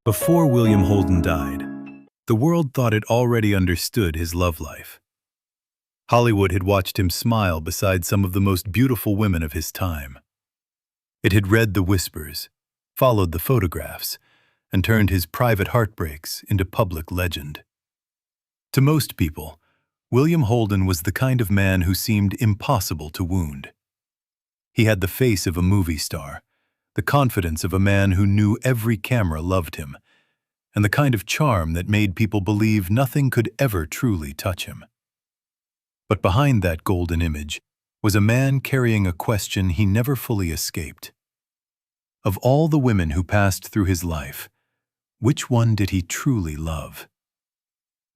Before William Holden died, the world thought it already understood his love life. Hollywood had watched him smile beside some of the most beautiful women of his time. It had read the whispers, followed the photographs, and turned his private heartbreaks into public legend. To most people, William Holden was the kind of man who seemed impossible to wound. He had the face of a movie star, the confidence of a man who knew every camera loved him, and the kind of charm that made people believe nothing could ever truly touch him. But behind that golden image was a man carrying a question he never fully escaped. Of all the women who passed through his life, which one did he truly love?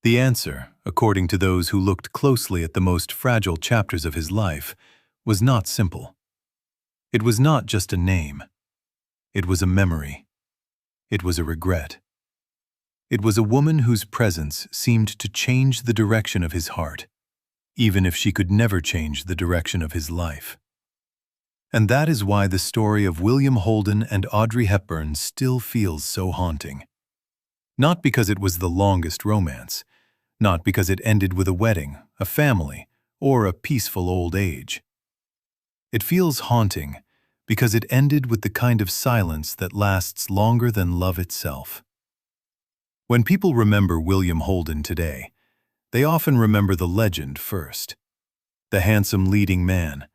The answer, according to those who looked closely at the most fragile chapters of his life, was not simple. It was not just a name. It was a memory. It was a regret. It was a woman whose presence seemed to change the direction of his heart, even if she could never change the direction of his life. And that is why the story of William Holden and Audrey Hepburn still feels so haunting. Not because it was the longest romance, not because it ended with a wedding, a family, or a peaceful old age. It feels haunting because it ended with the kind of silence that lasts longer than love itself. When people remember William Holden today, they often remember the legend first. The handsome leading man,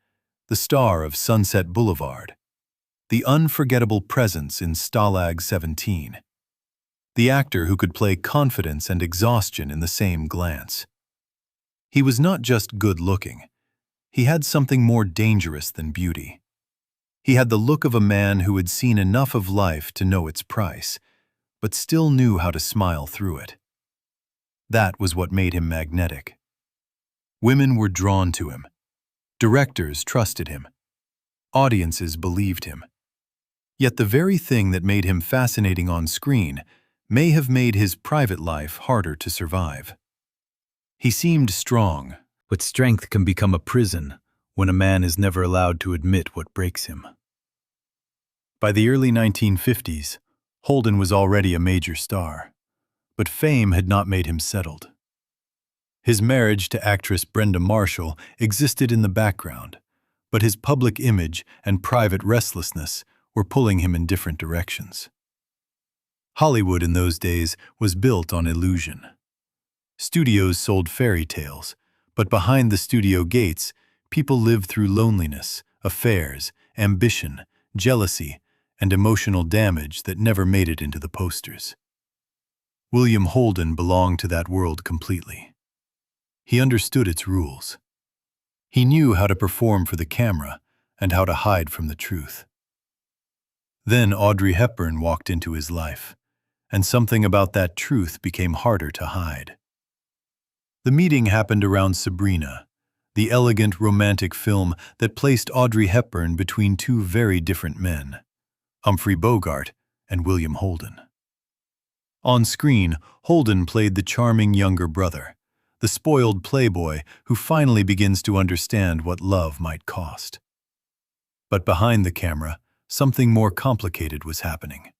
the star of Sunset Boulevard, the unforgettable presence in Stalag 17, the actor who could play confidence and exhaustion in the same glance. He was not just good-looking. He had something more dangerous than beauty. He had the look of a man who had seen enough of life to know its price, but still knew how to smile through it. That was what made him magnetic. Women were drawn to him. Directors trusted him. Audiences believed him. Yet the very thing that made him fascinating on screen may have made his private life harder to survive. He seemed strong, but strength can become a prison when a man is never allowed to admit what breaks him. By the early 1950s, Holden was already a major star, but fame had not made him settled. His marriage to actress Brenda Marshall existed in the background, but his public image and private restlessness were pulling him in different directions. Hollywood in those days was built on illusion. Studios sold fairy tales, but behind the studio gates, people lived through loneliness, affairs, ambition, jealousy, and emotional damage that never made it into the posters. William Holden belonged to that world completely. He understood its rules. He knew how to perform for the camera and how to hide from the truth. Then Audrey Hepburn walked into his life, and something about that truth became harder to hide. The meeting happened around Sabrina, the elegant romantic film that placed Audrey Hepburn between two very different men, Humphrey Bogart and William Holden. On screen, Holden played the charming younger brother, the spoiled playboy who finally begins to understand what love might cost. But behind the camera, something more complicated was happening.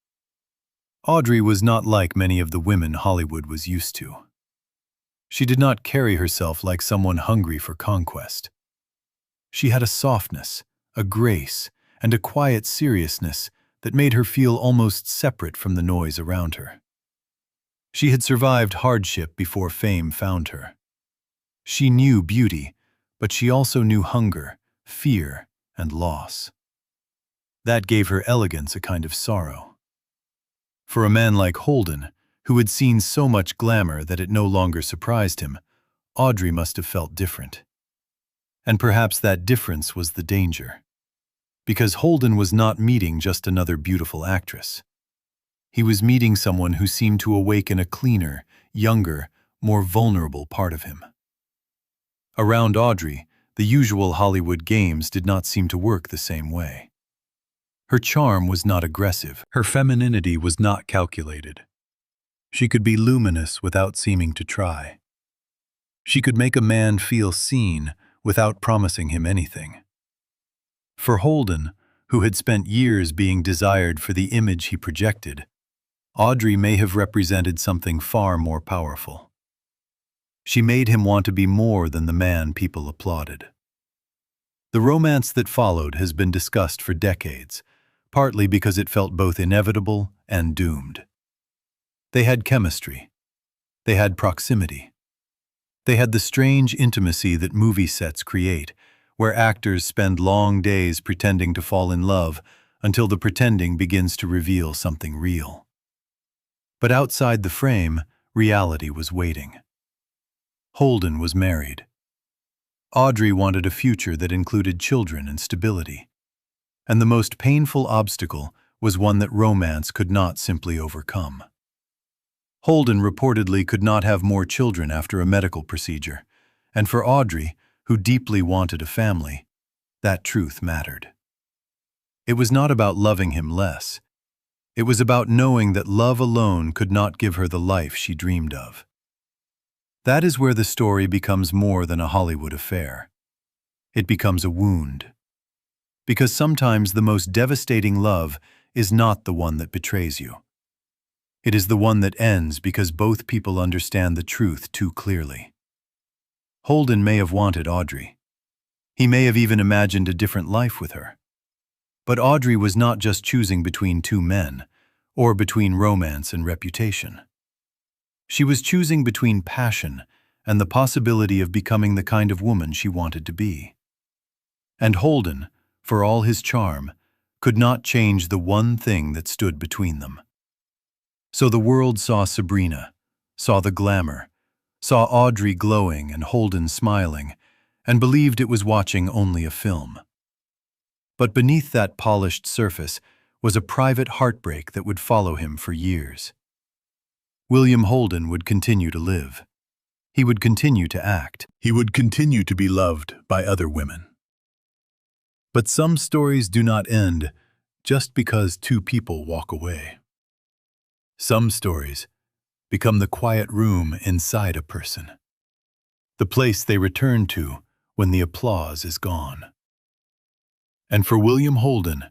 Audrey was not like many of the women Hollywood was used to. She did not carry herself like someone hungry for conquest. She had a softness, a grace, and a quiet seriousness that made her feel almost separate from the noise around her. She had survived hardship before fame found her. She knew beauty, but she also knew hunger, fear, and loss. That gave her elegance a kind of sorrow. For a man like Holden, who had seen so much glamour that it no longer surprised him, Audrey must have felt different. And perhaps that difference was the danger. Because Holden was not meeting just another beautiful actress. He was meeting someone who seemed to awaken a cleaner, younger, more vulnerable part of him. Around Audrey, the usual Hollywood games did not seem to work the same way. Her charm was not aggressive. Her femininity was not calculated. She could be luminous without seeming to try. She could make a man feel seen without promising him anything. For Holden, who had spent years being desired for the image he projected, Audrey may have represented something far more powerful. She made him want to be more than the man people applauded. The romance that followed has been discussed for decades, partly because it felt both inevitable and doomed. They had chemistry. They had proximity. They had the strange intimacy that movie sets create, where actors spend long days pretending to fall in love until the pretending begins to reveal something real. But outside the frame, reality was waiting. Holden was married. Audrey wanted a future that included children and stability. And the most painful obstacle was one that romance could not simply overcome. Holden reportedly could not have more children after a medical procedure, and for Audrey, who deeply wanted a family, that truth mattered. It was not about loving him less. It was about knowing that love alone could not give her the life she dreamed of. That is where the story becomes more than a Hollywood affair. It becomes a wound. Because sometimes the most devastating love is not the one that betrays you. It is the one that ends because both people understand the truth too clearly. Holden may have wanted Audrey. He may have even imagined a different life with her. But Audrey was not just choosing between two men, or between romance and reputation. She was choosing between passion and the possibility of becoming the kind of woman she wanted to be. And Holden, for all his charm, could not change the one thing that stood between them. So the world saw Sabrina, saw the glamour, saw Audrey glowing and Holden smiling, and believed it was watching only a film. But beneath that polished surface was a private heartbreak that would follow him for years. William Holden would continue to live. He would continue to act. He would continue to be loved by other women. But some stories do not end just because two people walk away. Some stories become the quiet room inside a person, the place they return to when the applause is gone. And for William Holden,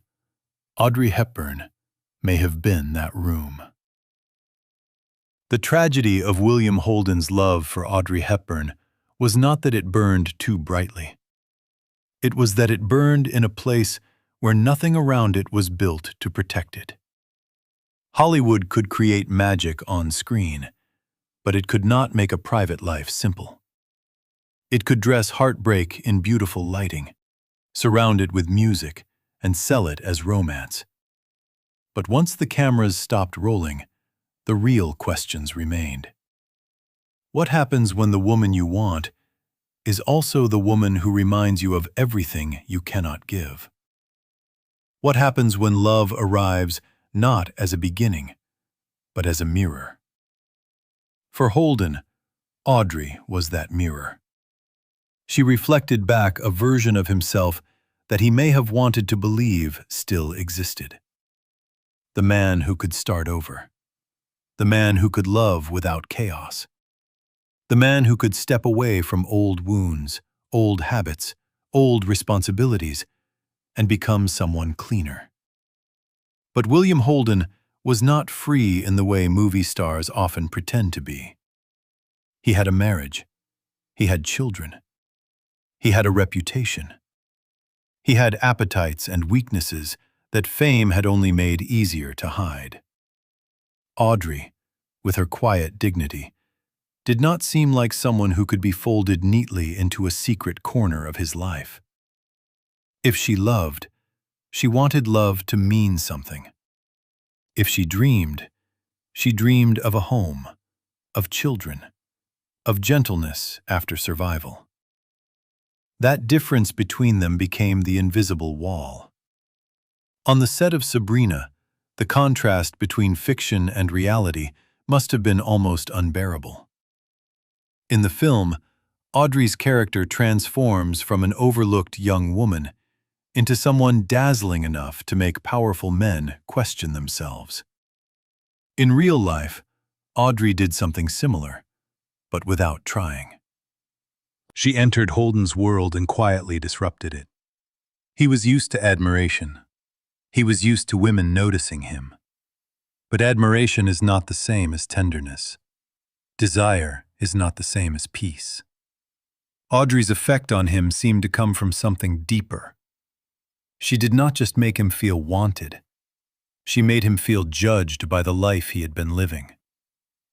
Audrey Hepburn may have been that room. The tragedy of William Holden's love for Audrey Hepburn was not that it burned too brightly. It was that it burned in a place where nothing around it was built to protect it. Hollywood could create magic on screen, but it could not make a private life simple. It could dress heartbreak in beautiful lighting, surround it with music, and sell it as romance. But once the cameras stopped rolling, the real questions remained. What happens when the woman you want is also the woman who reminds you of everything you cannot give? What happens when love arrives not as a beginning, but as a mirror? For Holden, Audrey was that mirror. She reflected back a version of himself that he may have wanted to believe still existed. The man who could start over. The man who could love without chaos. The man who could step away from old wounds, old habits, old responsibilities, and become someone cleaner. But William Holden was not free in the way movie stars often pretend to be. He had a marriage. He had children. He had a reputation. He had appetites and weaknesses that fame had only made easier to hide. Audrey, with her quiet dignity, did not seem like someone who could be folded neatly into a secret corner of his life. If she loved, she wanted love to mean something. If she dreamed of a home, of children, of gentleness after survival. That difference between them became the invisible wall. On the set of Sabrina, the contrast between fiction and reality must have been almost unbearable. In the film, Audrey's character transforms from an overlooked young woman into someone dazzling enough to make powerful men question themselves. In real life, Audrey did something similar, but without trying. She entered Holden's world and quietly disrupted it. He was used to admiration. He was used to women noticing him. But admiration is not the same as tenderness. Desire is not the same as peace. Audrey's effect on him seemed to come from something deeper. She did not just make him feel wanted. She made him feel judged by the life he had been living.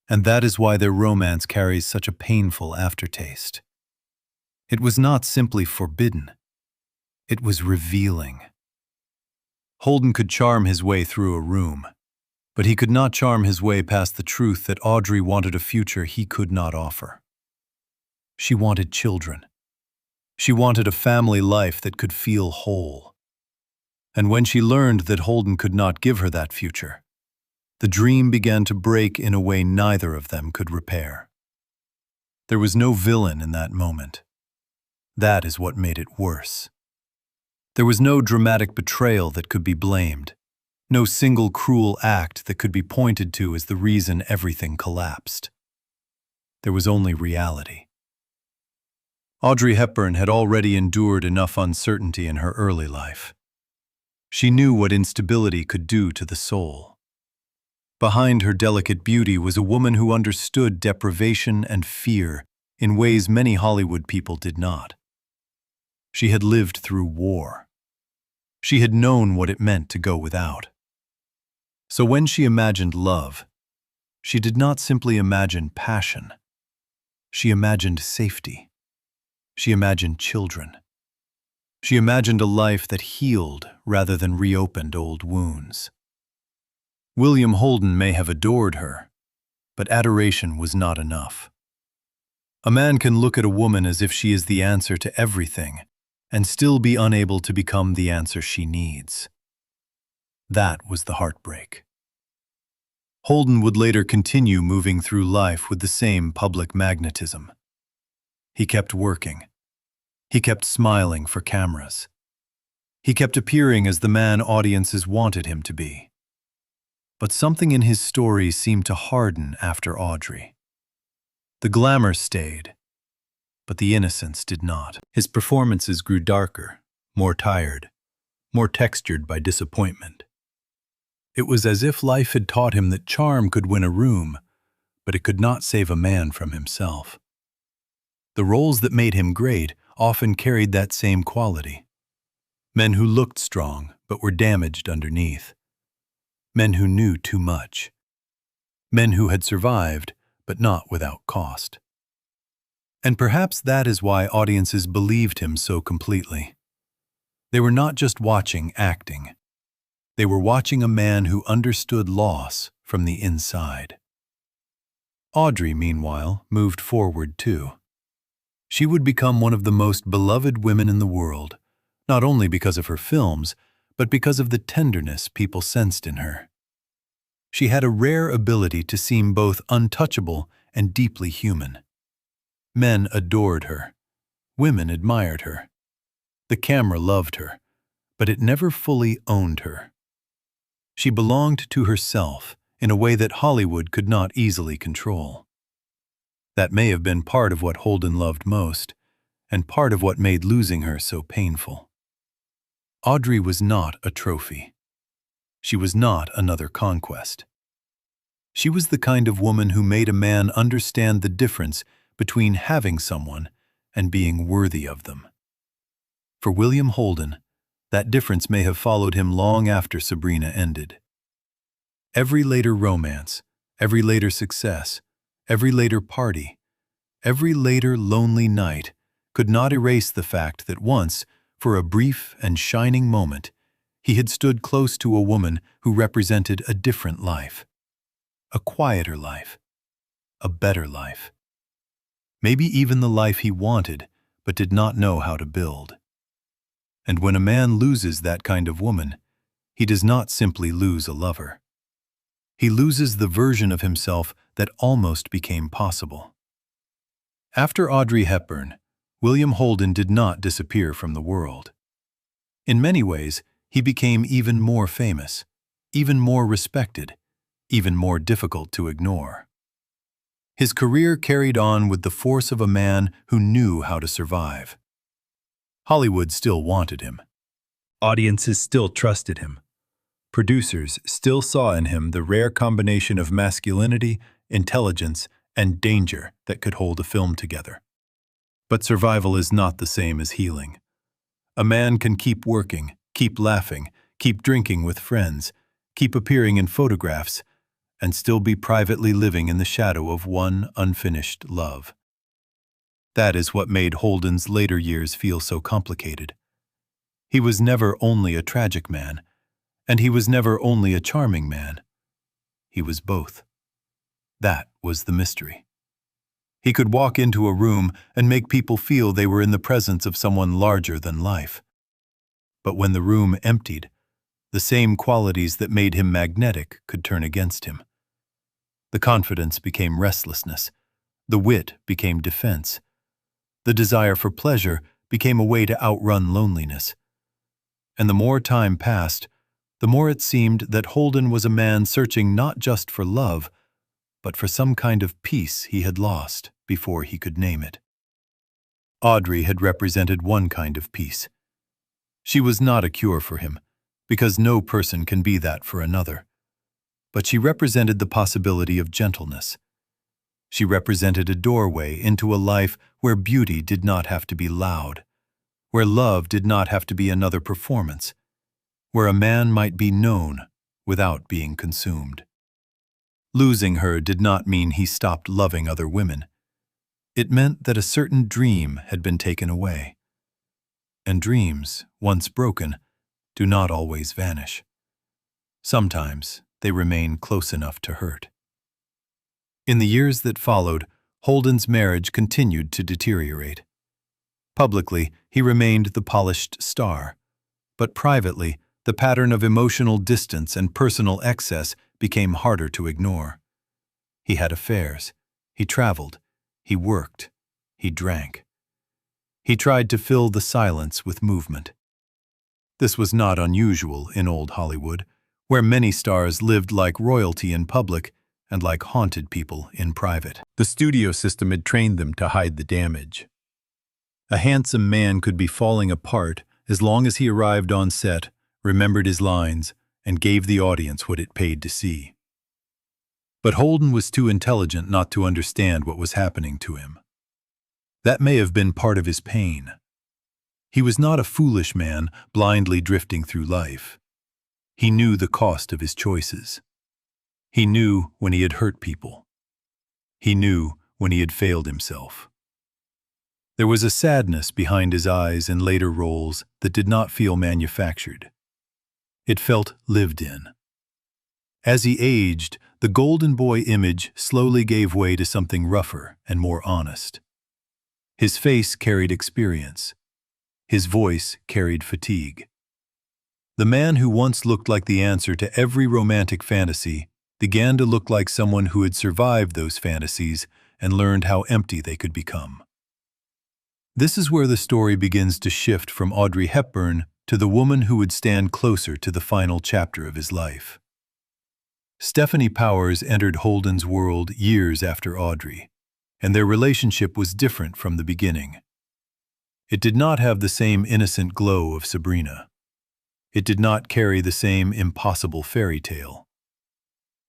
And that is why their romance carries such a painful aftertaste. It was not simply forbidden. It was revealing. Holden could charm his way through a room, but he could not charm his way past the truth that Audrey wanted a future he could not offer. She wanted children. She wanted a family life that could feel whole. And when she learned that Holden could not give her that future, the dream began to break in a way neither of them could repair. There was no villain in that moment. That is what made it worse. There was no dramatic betrayal that could be blamed, no single cruel act that could be pointed to as the reason everything collapsed. There was only reality. Audrey Hepburn had already endured enough uncertainty in her early life. She knew what instability could do to the soul. Behind her delicate beauty was a woman who understood deprivation and fear in ways many Hollywood people did not. She had lived through war. She had known what it meant to go without. So when she imagined love, she did not simply imagine passion. She imagined safety. She imagined children. She imagined a life that healed rather than reopened old wounds. William Holden may have adored her, but adoration was not enough. A man can look at a woman as if she is the answer to everything and still be unable to become the answer she needs. That was the heartbreak. Holden would later continue moving through life with the same public magnetism. He kept working. He kept smiling for cameras. He kept appearing as the man audiences wanted him to be. But something in his story seemed to harden after Audrey. The glamour stayed, but the innocence did not. His performances grew darker, more tired, more textured by disappointment. It was as if life had taught him that charm could win a room, but it could not save a man from himself. The roles that made him great often carried that same quality. Men who looked strong but were damaged underneath. Men who knew too much. Men who had survived but not without cost. And perhaps that is why audiences believed him so completely. They were not just watching acting. They were watching a man who understood loss from the inside. Audrey, meanwhile, moved forward too. She would become one of the most beloved women in the world, not only because of her films, but because of the tenderness people sensed in her. She had a rare ability to seem both untouchable and deeply human. Men adored her. Women admired her. The camera loved her, but it never fully owned her. She belonged to herself in a way that Hollywood could not easily control. That may have been part of what Holden loved most, and part of what made losing her so painful. Audrey was not a trophy. She was not another conquest. She was the kind of woman who made a man understand the difference between having someone and being worthy of them. For William Holden, that difference may have followed him long after Sabrina ended. Every later romance, every later success, every later party, every later lonely night could not erase the fact that once, for a brief and shining moment, he had stood close to a woman who represented a different life. A quieter life. A better life. Maybe even the life he wanted, but did not know how to build. And when a man loses that kind of woman, he does not simply lose a lover. He loses the version of himself that almost became possible. After Audrey Hepburn, William Holden did not disappear from the world. In many ways, he became even more famous, even more respected, even more difficult to ignore. His career carried on with the force of a man who knew how to survive. Hollywood still wanted him. Audiences still trusted him. producers still saw in him the rare combination of masculinity, intelligence, and danger that could hold a film together. But survival is not the same as healing. A man can keep working, keep laughing, keep drinking with friends, keep appearing in photographs, and still be privately living in the shadow of one unfinished love. That is what made Holden's later years feel so complicated. He was never only a tragic man, and he was never only a charming man. He was both. That was the mystery. He could walk into a room and make people feel they were in the presence of someone larger than life. But when the room emptied, the same qualities that made him magnetic could turn against him. The confidence became restlessness. The wit became defense. The desire for pleasure became a way to outrun loneliness. And the more time passed, the more it seemed that Holden was a man searching not just for love, but for some kind of peace he had lost before he could name it. Audrey had represented one kind of peace. She was not a cure for him, because no person can be that for another. But she represented the possibility of gentleness. She represented a doorway into a life where beauty did not have to be loud, where love did not have to be another performance, where a man might be known without being consumed. Losing her did not mean he stopped loving other women. It meant that a certain dream had been taken away. And dreams, once broken, do not always vanish. Sometimes they remain close enough to hurt. In the years that followed, Holden's marriage continued to deteriorate. Publicly, he remained the polished star, but privately, the pattern of emotional distance and personal excess became harder to ignore. He had affairs. He traveled. He worked. He drank. He tried to fill the silence with movement. This was not unusual in old Hollywood, where many stars lived like royalty in public and like haunted people in private. The studio system had trained them to hide the damage. A handsome man could be falling apart as long as he arrived on set, remembered his lines, and gave the audience what it paid to see. But Holden was too intelligent not to understand what was happening to him. That may have been part of his pain. He was not a foolish man blindly drifting through life. He knew the cost of his choices. He knew when he had hurt people. He knew when he had failed himself. There was a sadness behind his eyes in later roles that did not feel manufactured. It felt lived in. As he aged, the golden boy image slowly gave way to something rougher and more honest. His face carried experience. His voice carried fatigue. The man who once looked like the answer to every romantic fantasy began to look like someone who had survived those fantasies and learned how empty they could become. This is where the story begins to shift from Audrey Hepburn to the woman who would stand closer to the final chapter of his life. Stephanie Powers entered Holden's world years after Audrey, and their relationship was different from the beginning. It did not have the same innocent glow of Sabrina. It did not carry the same impossible fairy tale.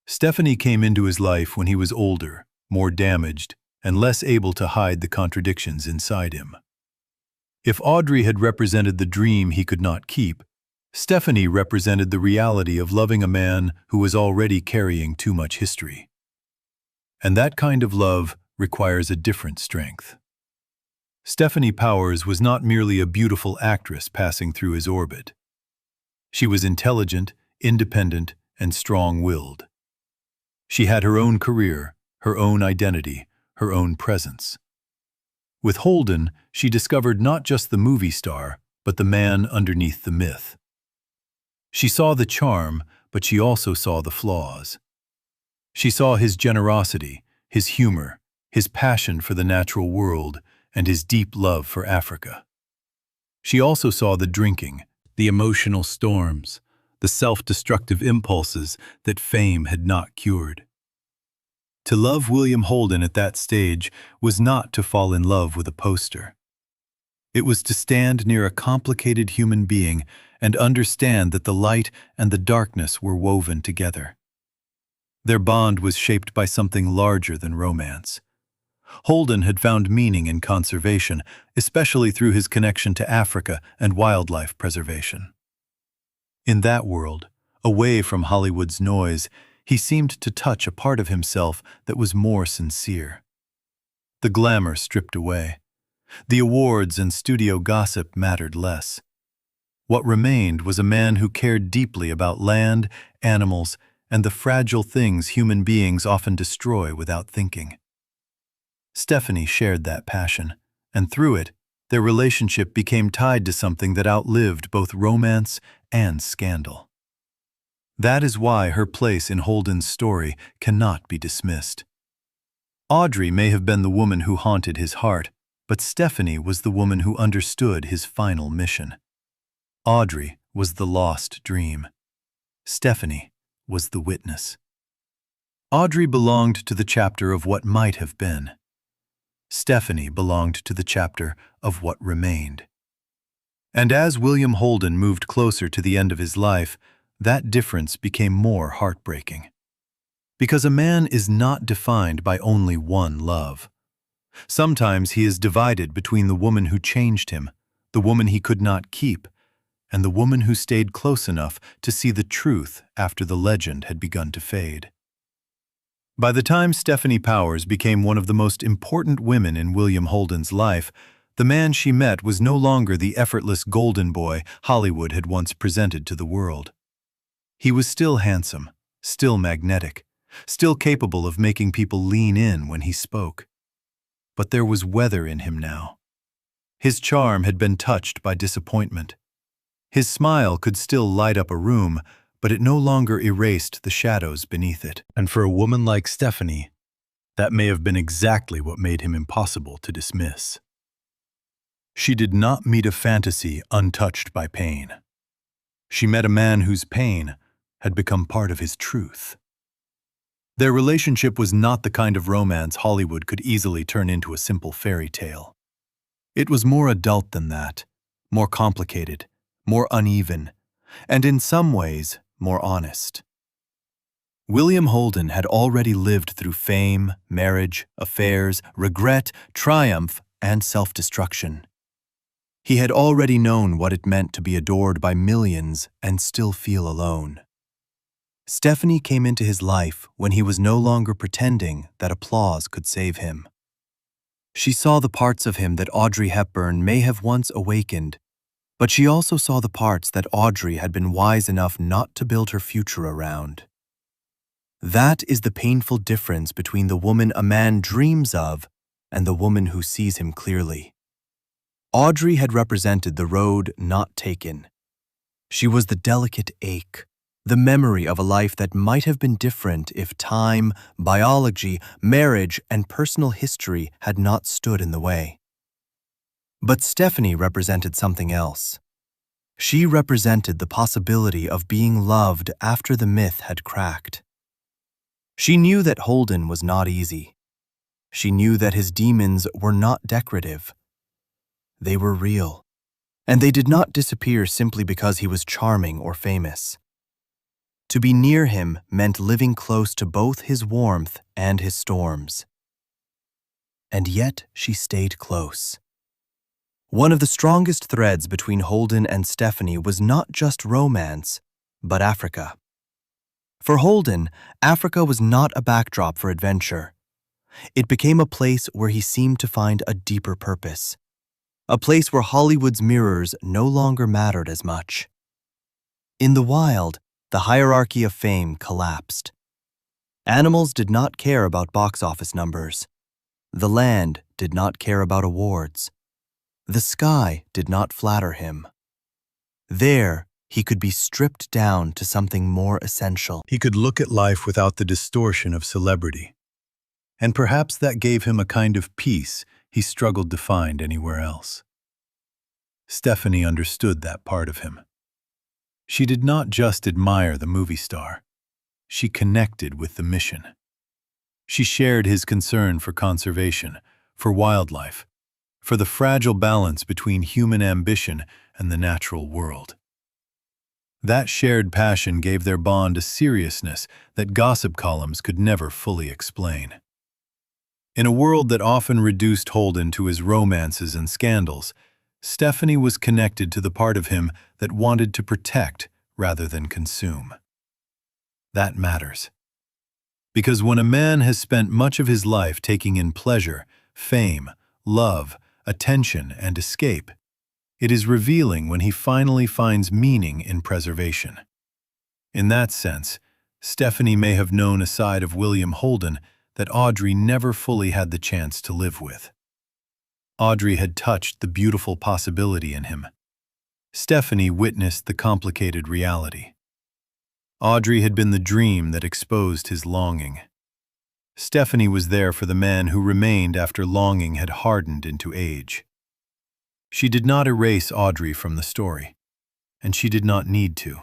Stephanie came into his life when he was older, more damaged, and less able to hide the contradictions inside him. If Audrey had represented the dream he could not keep, Stephanie represented the reality of loving a man who was already carrying too much history. And that kind of love requires a different strength. Stephanie Powers was not merely a beautiful actress passing through his orbit. She was intelligent, independent, and strong-willed. She had her own career, her own identity, her own presence. With Holden, she discovered not just the movie star, but the man underneath the myth. She saw the charm, but she also saw the flaws. She saw his generosity, his humor, his passion for the natural world, and his deep love for Africa. She also saw the drinking, the emotional storms, the self-destructive impulses that fame had not cured. To love William Holden at that stage was not to fall in love with a poster. It was to stand near a complicated human being and understand that the light and the darkness were woven together. Their bond was shaped by something larger than romance. Holden had found meaning in conservation, especially through his connection to Africa and wildlife preservation. In that world, away from Hollywood's noise, he seemed to touch a part of himself that was more sincere. The glamour stripped away. The awards and studio gossip mattered less. What remained was a man who cared deeply about land, animals, and the fragile things human beings often destroy without thinking. Stephanie shared that passion, and through it, their relationship became tied to something that outlived both romance and scandal. That is why her place in Holden's story cannot be dismissed. Audrey may have been the woman who haunted his heart, but Stephanie was the woman who understood his final mission. Audrey was the lost dream. Stephanie was the witness. Audrey belonged to the chapter of what might have been. Stephanie belonged to the chapter of what remained. And as William Holden moved closer to the end of his life, that difference became more heartbreaking. Because a man is not defined by only one love. Sometimes he is divided between the woman who changed him, the woman he could not keep, and the woman who stayed close enough to see the truth after the legend had begun to fade. By the time Stephanie Powers became one of the most important women in William Holden's life, the man she met was no longer the effortless golden boy Hollywood had once presented to the world. He was still handsome, still magnetic, still capable of making people lean in when he spoke. But there was weather in him now. His charm had been touched by disappointment. His smile could still light up a room, but it no longer erased the shadows beneath it. And for a woman like Stephanie, that may have been exactly what made him impossible to dismiss. She did not meet a fantasy untouched by pain. She met a man whose pain had become part of his truth. Their relationship was not the kind of romance Hollywood could easily turn into a simple fairy tale. It was more adult than that, more complicated, more uneven, and in some ways, more honest. William Holden had already lived through fame, marriage, affairs, regret, triumph, and self-destruction. He had already known what it meant to be adored by millions and still feel alone. Stephanie came into his life when he was no longer pretending that applause could save him. She saw the parts of him that Audrey Hepburn may have once awakened, but she also saw the parts that Audrey had been wise enough not to build her future around. That is the painful difference between the woman a man dreams of and the woman who sees him clearly. Audrey had represented the road not taken. She was the delicate ache, the memory of a life that might have been different if time, biology, marriage, and personal history had not stood in the way. But Stephanie represented something else. She represented the possibility of being loved after the myth had cracked. She knew that Holden was not easy. She knew that his demons were not decorative. They were real, and they did not disappear simply because he was charming or famous. To be near him meant living close to both his warmth and his storms. And yet she stayed close. One of the strongest threads between Holden and Stephanie was not just romance, but Africa. For Holden, Africa was not a backdrop for adventure. It became a place where he seemed to find a deeper purpose, a place where Hollywood's mirrors no longer mattered as much. In the wild, the hierarchy of fame collapsed. Animals did not care about box office numbers. The land did not care about awards. The sky did not flatter him. There, he could be stripped down to something more essential. He could look at life without the distortion of celebrity. And perhaps that gave him a kind of peace he struggled to find anywhere else. Stephanie understood that part of him. She did not just admire the movie star. She connected with the mission. She shared his concern for conservation, for wildlife, for the fragile balance between human ambition and the natural world. That shared passion gave their bond a seriousness that gossip columns could never fully explain. In a world that often reduced Holden to his romances and scandals, Stephanie was connected to the part of him that wanted to protect rather than consume. That matters. Because when a man has spent much of his life taking in pleasure, fame, love, attention, and escape, it is revealing when he finally finds meaning in preservation. In that sense, Stephanie may have known a side of William Holden that Audrey never fully had the chance to live with. Audrey had touched the beautiful possibility in him. Stephanie witnessed the complicated reality. Audrey had been the dream that exposed his longing. Stephanie was there for the man who remained after longing had hardened into age. She did not erase Audrey from the story, and she did not need to.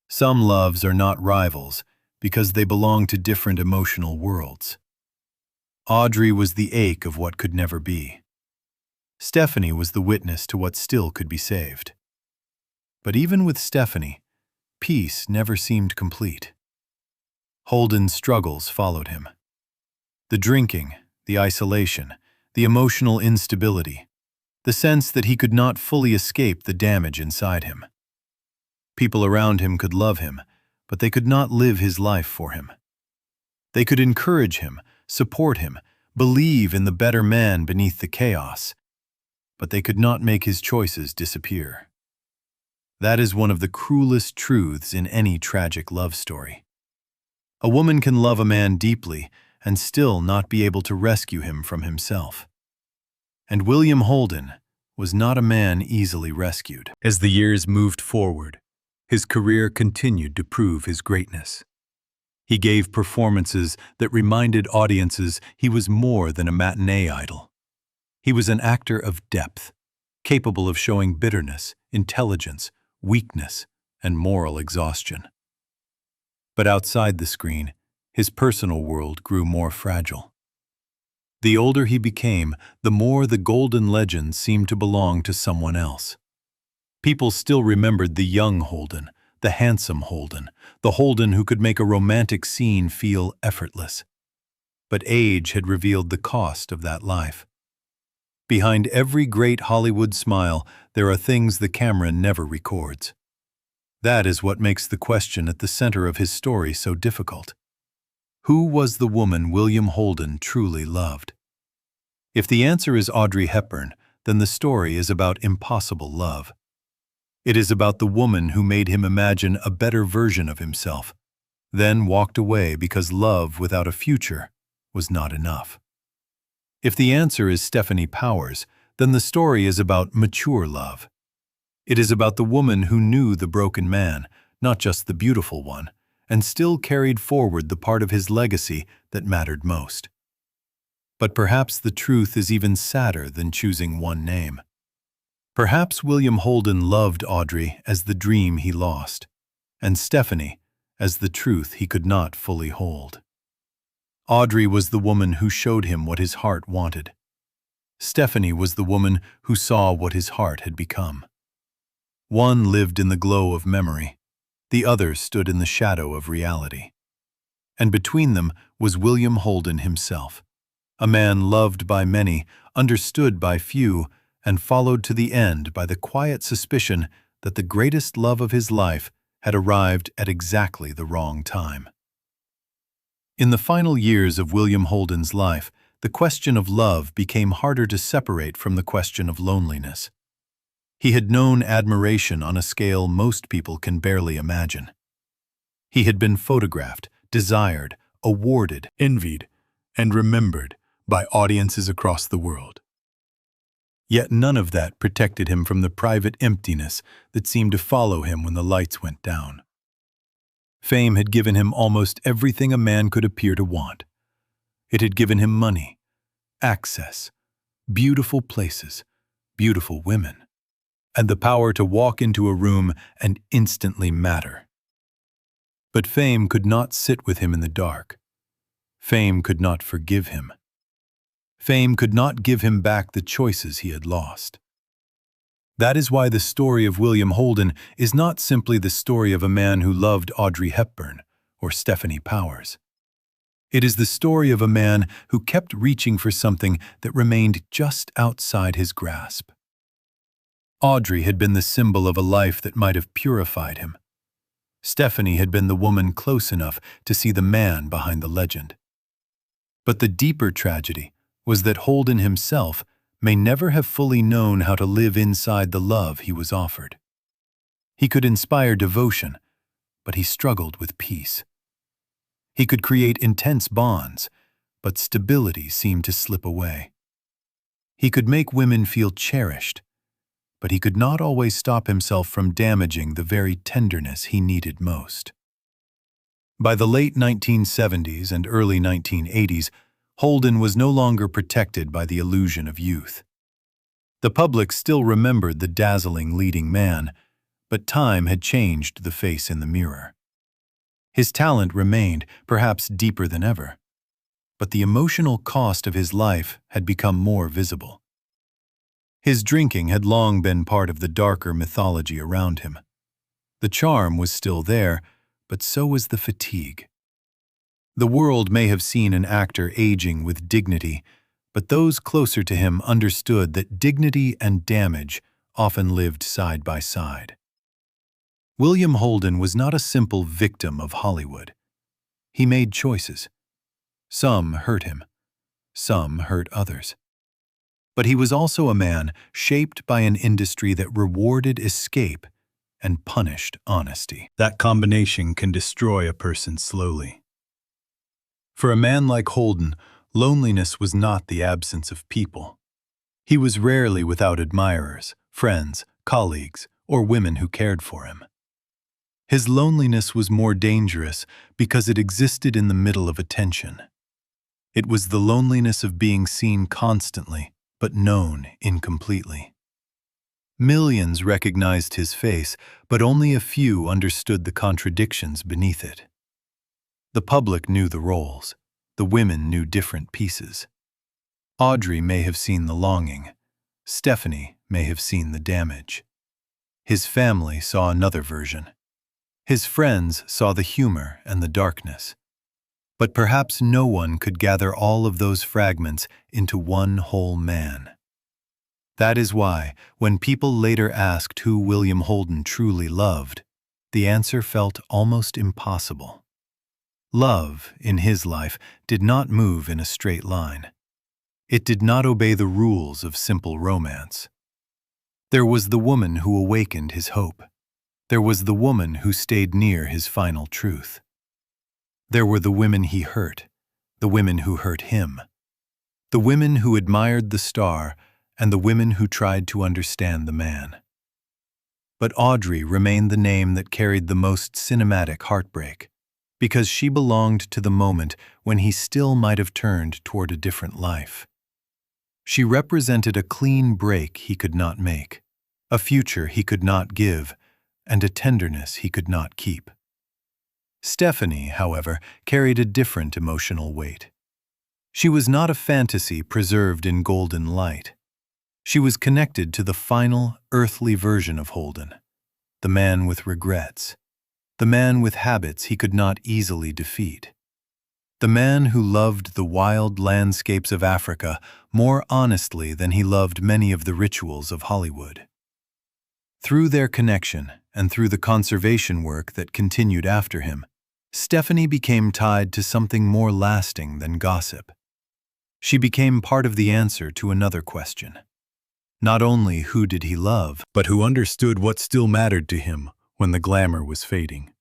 Some loves are not rivals because they belong to different emotional worlds. Audrey was the ache of what could never be. Stephanie was the witness to what still could be saved. But even with Stephanie, peace never seemed complete. Holden's struggles followed him. The drinking, the isolation, the emotional instability, the sense that he could not fully escape the damage inside him. People around him could love him, but they could not live his life for him. They could encourage him, support him, believe in the better man beneath the chaos, but they could not make his choices disappear. That is one of the cruelest truths in any tragic love story. A woman can love a man deeply and still not be able to rescue him from himself. And William Holden was not a man easily rescued. As the years moved forward, his career continued to prove his greatness. He gave performances that reminded audiences he was more than a matinee idol. He was an actor of depth, capable of showing bitterness, intelligence, weakness, and moral exhaustion. But outside the screen, his personal world grew more fragile. The older he became, the more the golden legend seemed to belong to someone else. People still remembered the young Holden, the handsome Holden, the Holden who could make a romantic scene feel effortless. But age had revealed the cost of that life. Behind every great Hollywood smile, there are things the camera never records. That is what makes the question at the center of his story so difficult. Who was the woman William Holden truly loved? If the answer is Audrey Hepburn, then the story is about impossible love. It is about the woman who made him imagine a better version of himself, then walked away because love without a future was not enough. If the answer is Stephanie Powers, then the story is about mature love. It is about the woman who knew the broken man, not just the beautiful one, and still carried forward the part of his legacy that mattered most. But perhaps the truth is even sadder than choosing one name. Perhaps William Holden loved Audrey as the dream he lost, and Stephanie as the truth he could not fully hold. Audrey was the woman who showed him what his heart wanted. Stephanie was the woman who saw what his heart had become. One lived in the glow of memory, the other stood in the shadow of reality. And between them was William Holden himself, a man loved by many, understood by few, and followed to the end by the quiet suspicion that the greatest love of his life had arrived at exactly the wrong time. In the final years of William Holden's life, the question of love became harder to separate from the question of loneliness. He had known admiration on a scale most people can barely imagine. He had been photographed, desired, awarded, envied, and remembered by audiences across the world. Yet none of that protected him from the private emptiness that seemed to follow him when the lights went down. Fame had given him almost everything a man could appear to want. It had given him money, access, beautiful places, beautiful women, and the power to walk into a room and instantly matter. But fame could not sit with him in the dark. Fame could not forgive him. Fame could not give him back the choices he had lost. That is why the story of William Holden is not simply the story of a man who loved Audrey Hepburn or Stephanie Powers. It is the story of a man who kept reaching for something that remained just outside his grasp. Audrey had been the symbol of a life that might have purified him. Stephanie had been the woman close enough to see the man behind the legend. But the deeper tragedy was that Holden himself may never have fully known how to live inside the love he was offered. He could inspire devotion, but he struggled with peace. He could create intense bonds, but stability seemed to slip away. He could make women feel cherished, but he could not always stop himself from damaging the very tenderness he needed most. By the late 1970s and early 1980s, Holden was no longer protected by the illusion of youth. The public still remembered the dazzling leading man, but time had changed the face in the mirror. His talent remained, perhaps deeper than ever, but the emotional cost of his life had become more visible. His drinking had long been part of the darker mythology around him. The charm was still there, but so was the fatigue. The world may have seen an actor aging with dignity, but those closer to him understood that dignity and damage often lived side by side. William Holden was not a simple victim of Hollywood. He made choices. Some hurt him. Some hurt others. But he was also a man shaped by an industry that rewarded escape and punished honesty. That combination can destroy a person slowly. For a man like Holden, loneliness was not the absence of people. He was rarely without admirers, friends, colleagues, or women who cared for him. His loneliness was more dangerous because it existed in the middle of attention. It was the loneliness of being seen constantly, but known incompletely. Millions recognized his face, but only a few understood the contradictions beneath it. The public knew the roles. The women knew different pieces. Audrey may have seen the longing. Stephanie may have seen the damage. His family saw another version. His friends saw the humor and the darkness. But perhaps no one could gather all of those fragments into one whole man. That is why, when people later asked who William Holden truly loved, the answer felt almost impossible. Love, in his life, did not move in a straight line. It did not obey the rules of simple romance. There was the woman who awakened his hope. There was the woman who stayed near his final truth. There were the women he hurt, the women who hurt him, the women who admired the star, and the women who tried to understand the man. But Audrey remained the name that carried the most cinematic heartbreak, because she belonged to the moment when he still might have turned toward a different life. She represented a clean break he could not make, a future he could not give, and a tenderness he could not keep. Stephanie, however, carried a different emotional weight. She was not a fantasy preserved in golden light. She was connected to the final, earthly version of Holden, the man with regrets, the man with habits he could not easily defeat, the man who loved the wild landscapes of Africa more honestly than he loved many of the rituals of Hollywood. Through their connection and through the conservation work that continued after him, Stephanie became tied to something more lasting than gossip. She became part of the answer to another question. Not only who did he love, but who understood what still mattered to him when the glamour was fading.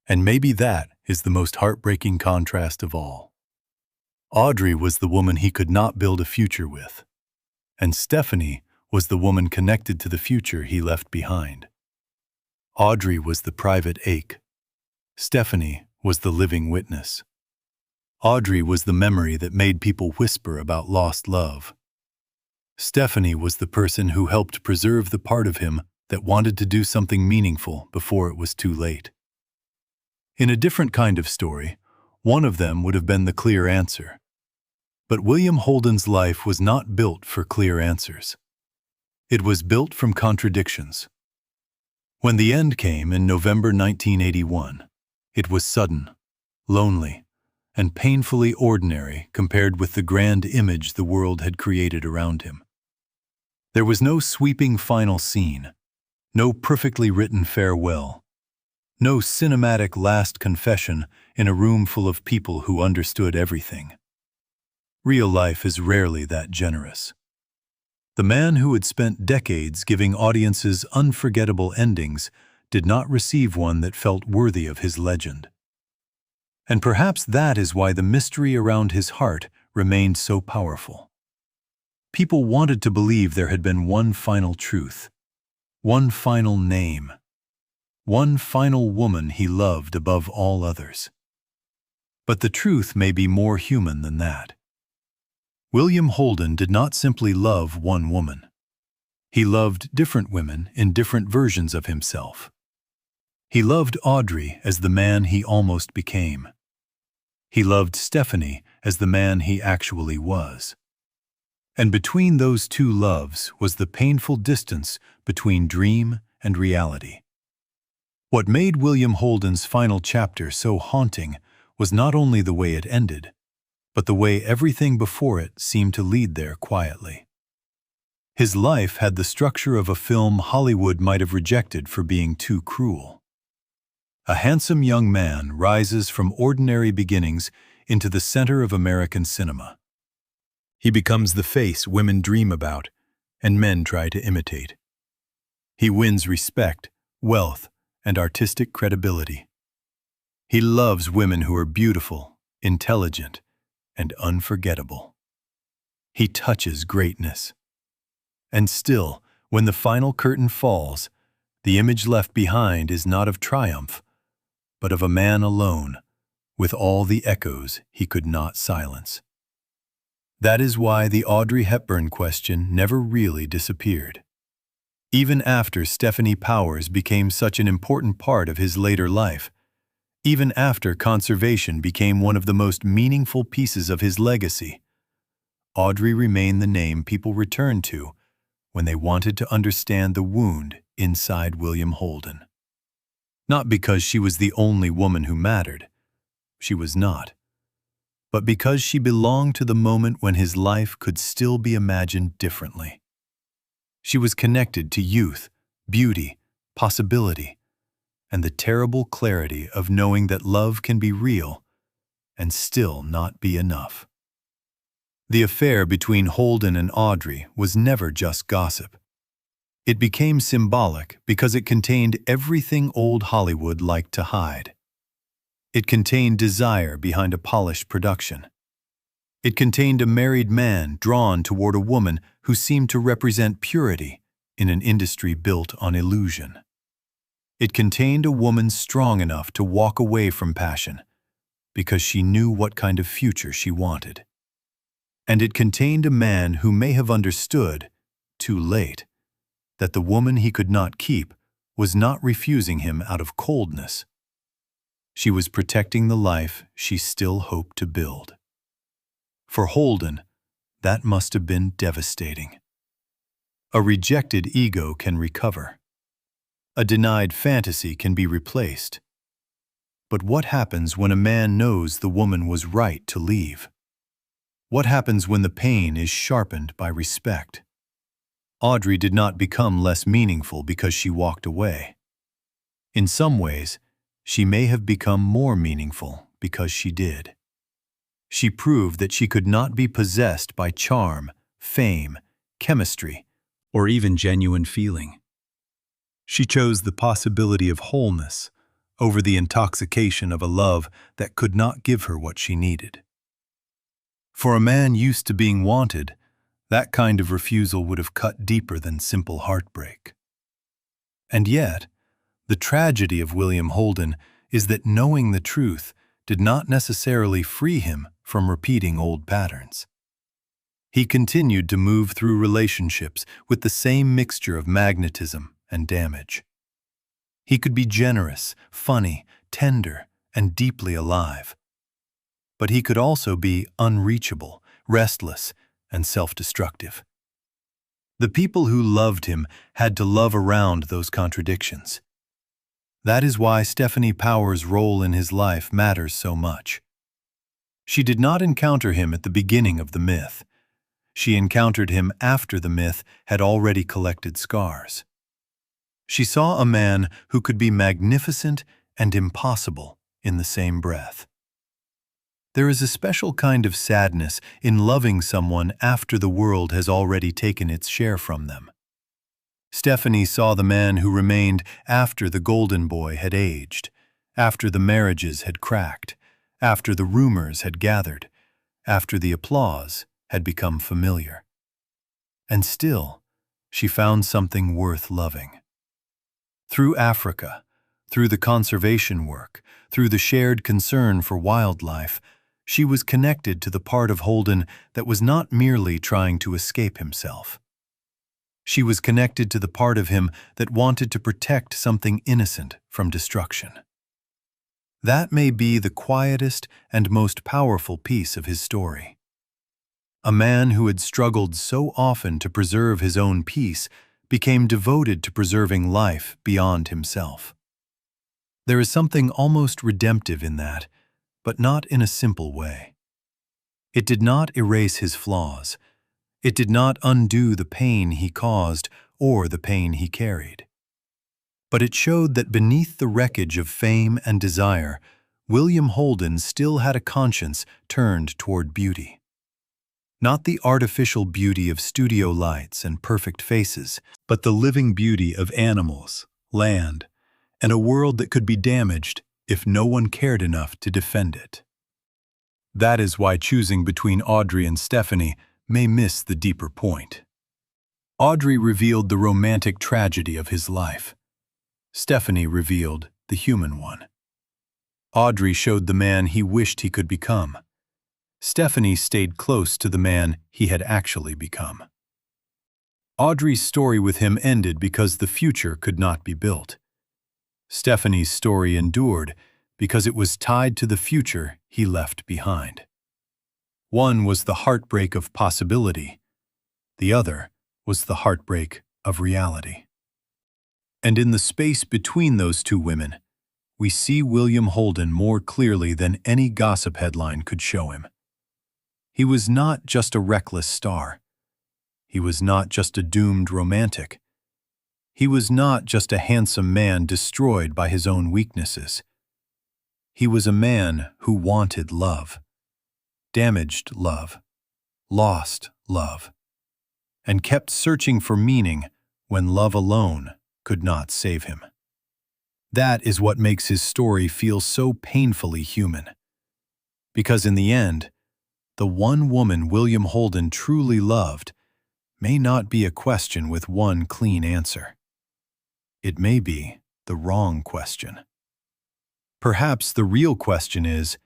And maybe that is the most heartbreaking contrast of all. Audrey was the woman he could not build a future with, and Stephanie was the woman connected to the future he left behind. Audrey was the private ache. Stephanie was the living witness. Audrey was the memory that made people whisper about lost love. Stephanie was the person who helped preserve the part of him that wanted to do something meaningful before it was too late. In a different kind of story, one of them would have been the clear answer. But William Holden's life was not built for clear answers. It was built from contradictions. When the end came in November 1981, it was sudden, lonely, and painfully ordinary compared with the grand image the world had created around him. There was no sweeping final scene, no perfectly written farewell, no cinematic last confession in a room full of people who understood everything. Real life is rarely that generous. The man who had spent decades giving audiences unforgettable endings did not receive one that felt worthy of his legend. And perhaps that is why the mystery around his heart remained so powerful. People wanted to believe there had been one final truth, one final name, one final woman he loved above all others. But the truth may be more human than that. William Holden did not simply love one woman. He loved different women in different versions of himself. He loved Audrey as the man he almost became. He loved Stephanie as the man he actually was. And between those two loves was the painful distance between dream and reality. What made William Holden's final chapter so haunting was not only the way it ended, but the way everything before it seemed to lead there quietly. His life had the structure of a film Hollywood might have rejected for being too cruel. A handsome young man rises from ordinary beginnings into the center of American cinema. He becomes the face women dream about and men try to imitate. He wins respect, wealth, and artistic credibility. He loves women who are beautiful, intelligent, and unforgettable. He touches greatness. And still, when the final curtain falls, the image left behind is not of triumph, but of a man alone, with all the echoes he could not silence. That is why the Audrey Hepburn question never really disappeared. Even after Stephanie Powers became such an important part of his later life, even after conservation became one of the most meaningful pieces of his legacy, Audrey remained the name people returned to when they wanted to understand the wound inside William Holden. Not because she was the only woman who mattered. She was not. But because she belonged to the moment when his life could still be imagined differently. She was connected to youth, beauty, possibility, and the terrible clarity of knowing that love can be real and still not be enough. The affair between Holden and Audrey was never just gossip. It became symbolic because it contained everything old Hollywood liked to hide. It contained desire behind a polished production. It contained a married man drawn toward a woman who seemed to represent purity in an industry built on illusion. It contained a woman strong enough to walk away from passion because she knew what kind of future she wanted. And it contained a man who may have understood, too late, that the woman he could not keep was not refusing him out of coldness. She was protecting the life she still hoped to build. For Holden, that must have been devastating. A rejected ego can recover. A denied fantasy can be replaced. But what happens when a man knows the woman was right to leave? What happens when the pain is sharpened by respect? Audrey did not become less meaningful because she walked away. In some ways, she may have become more meaningful because she did. She proved that she could not be possessed by charm, fame, chemistry, or even genuine feeling. She chose the possibility of wholeness over the intoxication of a love that could not give her what she needed. For a man used to being wanted, that kind of refusal would have cut deeper than simple heartbreak. And yet, the tragedy of William Holden is that knowing the truth did not necessarily free him from repeating old patterns. He continued to move through relationships with the same mixture of magnetism and damage. He could be generous, funny, tender, and deeply alive. But he could also be unreachable, restless, and self-destructive. The people who loved him had to love around those contradictions. That is why Stephanie Power's role in his life matters so much. She did not encounter him at the beginning of the myth. She encountered him after the myth had already collected scars. She saw a man who could be magnificent and impossible in the same breath. There is a special kind of sadness in loving someone after the world has already taken its share from them. Stephanie saw the man who remained after the golden boy had aged, after the marriages had cracked, after the rumors had gathered, after the applause had become familiar. And still, she found something worth loving. Through Africa, through the conservation work, through the shared concern for wildlife, she was connected to the part of Holden that was not merely trying to escape himself. She was connected to the part of him that wanted to protect something innocent from destruction. That may be the quietest and most powerful piece of his story. A man who had struggled so often to preserve his own peace became devoted to preserving life beyond himself. There is something almost redemptive in that, but not in a simple way. It did not erase his flaws. It did not undo the pain he caused or the pain he carried. But it showed that beneath the wreckage of fame and desire, William Holden still had a conscience turned toward beauty. Not the artificial beauty of studio lights and perfect faces, but the living beauty of animals, land, and a world that could be damaged if no one cared enough to defend it. That is why choosing between Audrey and Stephanie may miss the deeper point. Audrey revealed the romantic tragedy of his life. Stephanie revealed the human one. Audrey showed the man he wished he could become. Stephanie stayed close to the man he had actually become. Audrey's story with him ended because the future could not be built. Stephanie's story endured because it was tied to the future he left behind. One was the heartbreak of possibility. The other was the heartbreak of reality. And in the space between those two women, we see William Holden more clearly than any gossip headline could show him. He was not just a reckless star. He was not just a doomed romantic. He was not just a handsome man destroyed by his own weaknesses. He was a man who wanted love, damaged love, lost love, and kept searching for meaning when love alone could not save him. That is what makes his story feel so painfully human. Because in the end, the one woman William Holden truly loved may not be a question with one clean answer. It may be the wrong question. Perhaps the real question is,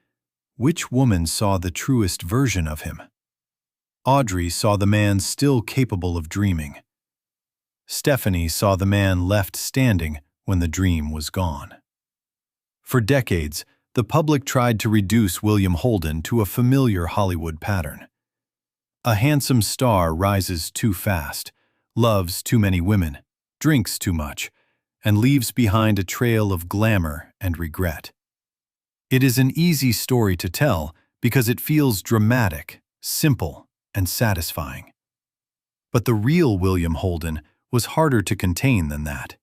which woman saw the truest version of him? Audrey saw the man still capable of dreaming. Stephanie saw the man left standing when the dream was gone. For decades, the public tried to reduce William Holden to a familiar Hollywood pattern. A handsome star rises too fast, loves too many women, drinks too much, and leaves behind a trail of glamour and regret. It is an easy story to tell because it feels dramatic, simple, and satisfying. But the real William Holden was harder to contain than that.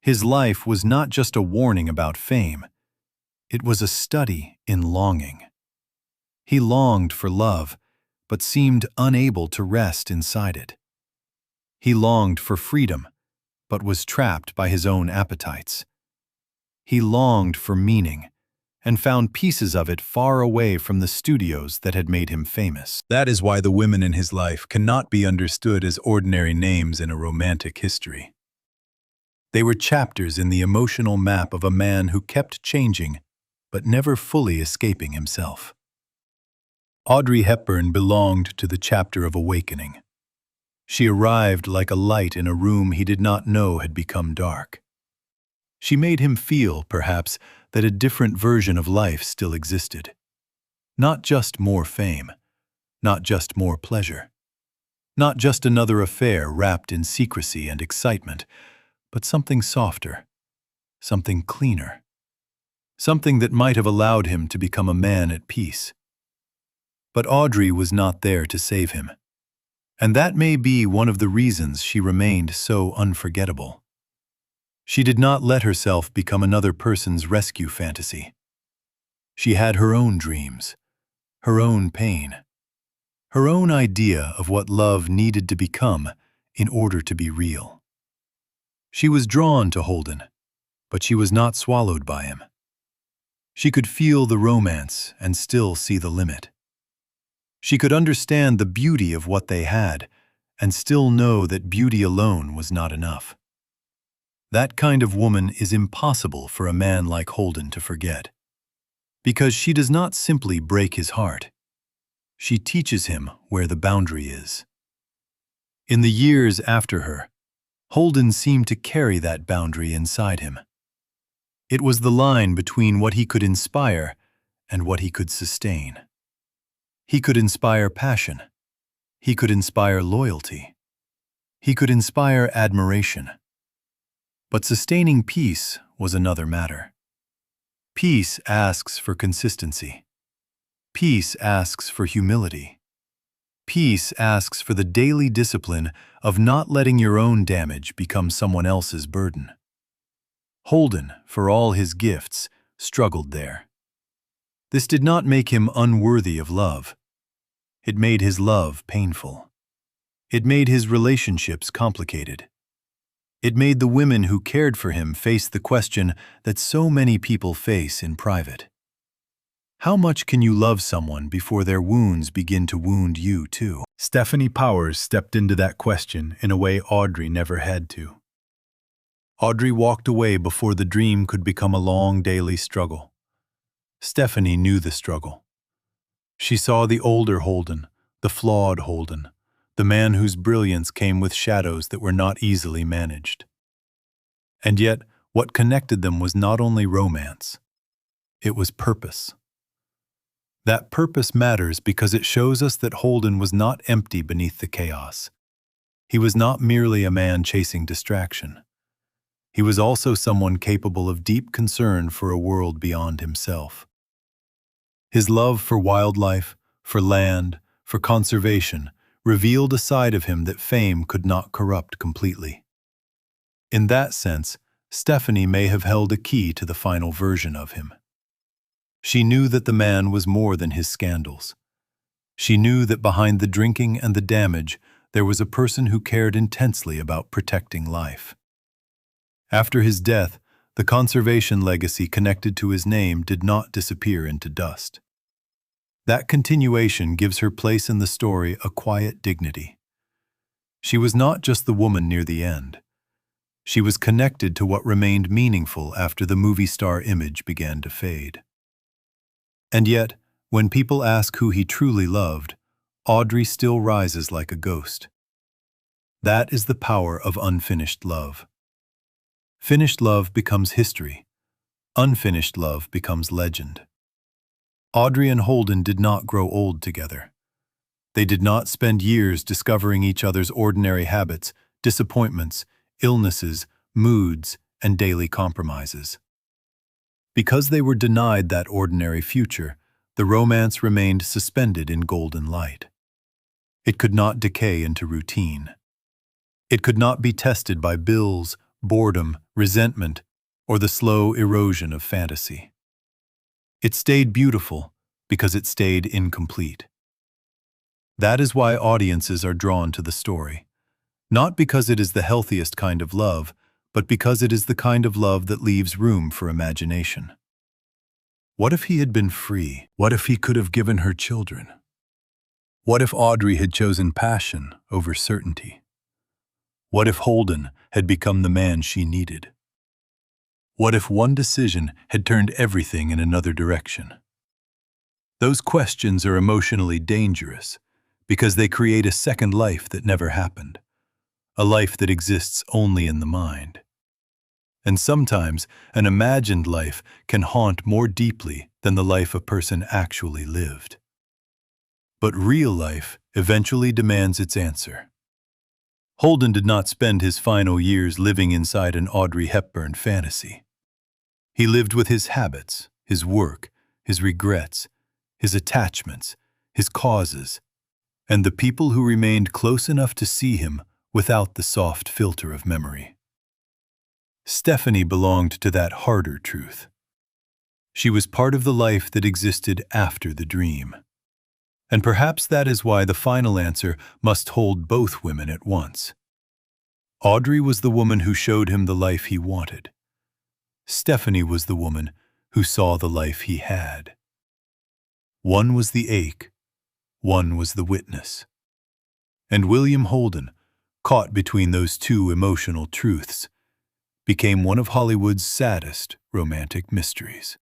His life was not just a warning about fame. It was a study in longing. He longed for love, but seemed unable to rest inside it. He longed for freedom, but was trapped by his own appetites. He longed for meaning, and found pieces of it far away from the studios that had made him famous. That is why the women in his life cannot be understood as ordinary names in a romantic history. They were chapters in the emotional map of a man who kept changing, but never fully escaping himself. Audrey Hepburn belonged to the chapter of awakening. She arrived like a light in a room he did not know had become dark. She made him feel, perhaps, that a different version of life still existed. Not just more fame, not just more pleasure. Not just another affair wrapped in secrecy and excitement, but something softer, something cleaner, something that might have allowed him to become a man at peace. But Audrey was not there to save him, and that may be one of the reasons she remained so unforgettable. She did not let herself become another person's rescue fantasy. She had her own dreams, her own pain, her own idea of what love needed to become in order to be real. She was drawn to Holden, but she was not swallowed by him. She could feel the romance and still see the limit. She could understand the beauty of what they had and still know that beauty alone was not enough. That kind of woman is impossible for a man like Holden to forget, because she does not simply break his heart. She teaches him where the boundary is. In the years after her, Holden seemed to carry that boundary inside him. It was the line between what he could inspire and what he could sustain. He could inspire passion. He could inspire loyalty. He could inspire admiration. But sustaining peace was another matter. Peace asks for consistency. Peace asks for humility. Peace asks for the daily discipline of not letting your own damage become someone else's burden. Holden, for all his gifts, struggled there. This did not make him unworthy of love. It made his love painful. It made his relationships complicated. It made the women who cared for him face the question that so many people face in private. How much can you love someone before their wounds begin to wound you too? Stephanie Powers stepped into that question in a way Audrey never had to. Audrey walked away before the dream could become a long daily struggle. Stephanie knew the struggle. She saw the older Holden, the flawed Holden, the man whose brilliance came with shadows that were not easily managed. And yet, what connected them was not only romance, it was purpose. That purpose matters because it shows us that Holden was not empty beneath the chaos. He was not merely a man chasing distraction. He was also someone capable of deep concern for a world beyond himself. His love for wildlife, for land, for conservation revealed a side of him that fame could not corrupt completely. In that sense, Stephanie may have held a key to the final version of him. She knew that the man was more than his scandals. She knew that behind the drinking and the damage, there was a person who cared intensely about protecting life. After his death, the conservation legacy connected to his name did not disappear into dust. That continuation gives her place in the story a quiet dignity. She was not just the woman near the end. She was connected to what remained meaningful after the movie star image began to fade. And yet, when people ask who he truly loved, Audrey still rises like a ghost. That is the power of unfinished love. Finished love becomes history. Unfinished love becomes legend. Audrey and Holden did not grow old together. They did not spend years discovering each other's ordinary habits, disappointments, illnesses, moods, and daily compromises. Because they were denied that ordinary future, the romance remained suspended in golden light. It could not decay into routine. It could not be tested by bills, boredom, resentment, or the slow erosion of fantasy. It stayed beautiful because it stayed incomplete. That is why audiences are drawn to the story, not because it is the healthiest kind of love, but because it is the kind of love that leaves room for imagination. What if he had been free? What if he could have given her children? What if Audrey had chosen passion over certainty? What if Holden had become the man she needed? What if one decision had turned everything in another direction? Those questions are emotionally dangerous because they create a second life that never happened, a life that exists only in the mind. And sometimes an imagined life can haunt more deeply than the life a person actually lived. but real life eventually demands its answer. Holden did not spend his final years living inside an Audrey Hepburn fantasy. He lived with his habits, his work, his regrets, his attachments, his causes, and the people who remained close enough to see him without the soft filter of memory. Stephanie belonged to that harder truth. She was part of the life that existed after the dream. And perhaps that is why the final answer must hold both women at once. Audrey was the woman who showed him the life he wanted. Stephanie was the woman who saw the life he had. One was the ache, one was the witness. And William Holden, caught between those two emotional truths, became one of Hollywood's saddest romantic mysteries.